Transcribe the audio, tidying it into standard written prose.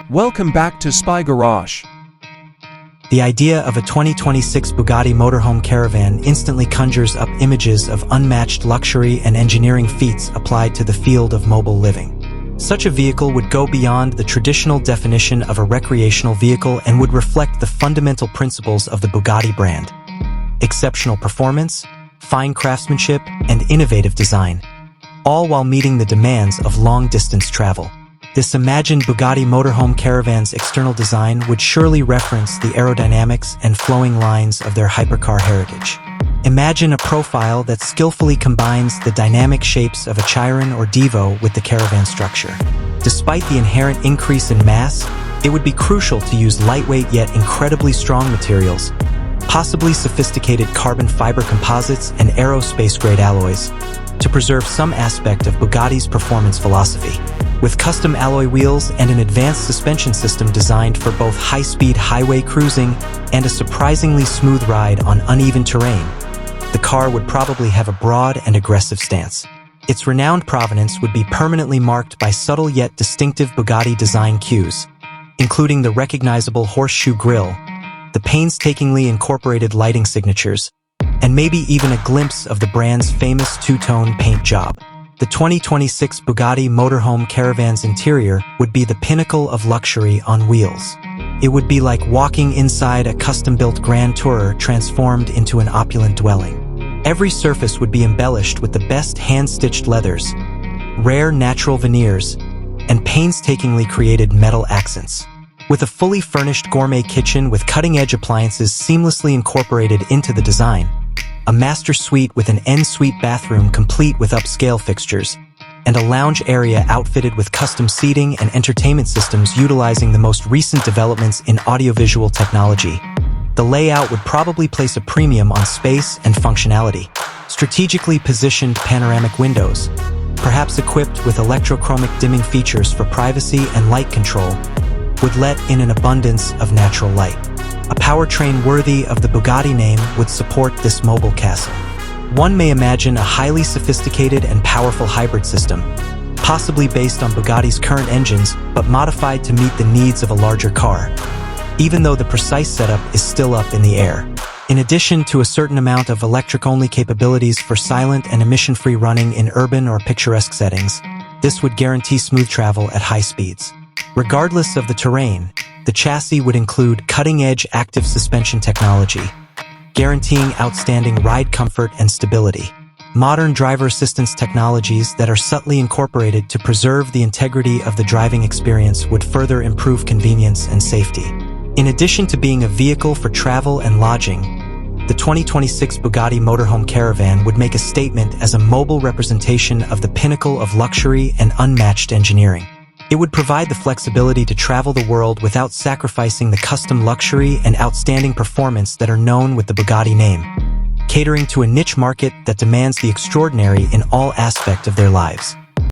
Welcome back to Spy Garage. The idea of a 2026 Bugatti Motorhome Caravan instantly conjures up images of unmatched luxury and engineering feats applied to the field of mobile living. Such a vehicle would go beyond the traditional definition of a recreational vehicle and would reflect the fundamental principles of the Bugatti brand: exceptional performance, fine craftsmanship, and innovative design, all while meeting the demands of long-distance travel. This imagined Bugatti Motorhome Caravan's external design would surely reference the aerodynamics and flowing lines of their hypercar heritage. Imagine a profile that skillfully combines the dynamic shapes of a Chiron or Devo with the Caravan structure. Despite the inherent increase in mass, it would be crucial to use lightweight yet incredibly strong materials, possibly sophisticated carbon fiber composites and aerospace-grade alloys, to preserve some aspect of Bugatti's performance philosophy. With custom alloy wheels and an advanced suspension system designed for both high-speed highway cruising and a surprisingly smooth ride on uneven terrain, the car would probably have a broad and aggressive stance. Its renowned provenance would be permanently marked by subtle yet distinctive Bugatti design cues, including the recognizable horseshoe grille, the painstakingly incorporated lighting signatures, and maybe even a glimpse of the brand's famous two-tone paint job. The 2026 Bugatti Motorhome Caravan's interior would be the pinnacle of luxury on wheels. It would be like walking inside a custom-built Grand Tourer transformed into an opulent dwelling. Every surface would be embellished with the best hand-stitched leathers, rare natural veneers, and painstakingly created metal accents. With a fully furnished gourmet kitchen with cutting-edge appliances seamlessly incorporated into the design, a master suite with an en-suite bathroom complete with upscale fixtures, and a lounge area outfitted with custom seating and entertainment systems utilizing the most recent developments in audiovisual technology, the layout would probably place a premium on space and functionality. Strategically positioned panoramic windows, perhaps equipped with electrochromic dimming features for privacy and light control, would let in an abundance of natural light. A powertrain worthy of the Bugatti name would support this mobile castle. One may imagine a highly sophisticated and powerful hybrid system, possibly based on Bugatti's current engines but modified to meet the needs of a larger car, even though the precise setup is still up in the air. In addition to a certain amount of electric-only capabilities for silent and emission-free running in urban or picturesque settings, this would guarantee smooth travel at high speeds. Regardless of the terrain, the chassis would include cutting-edge active suspension technology, guaranteeing outstanding ride comfort and stability. Modern driver assistance technologies that are subtly incorporated to preserve the integrity of the driving experience would further improve convenience and safety. In addition to being a vehicle for travel and lodging, the 2026 Bugatti Motorhome Caravan would make a statement as a mobile representation of the pinnacle of luxury and unmatched engineering. It would provide the flexibility to travel the world without sacrificing the custom luxury and outstanding performance that are known with the Bugatti name, catering to a niche market that demands the extraordinary in all aspects of their lives.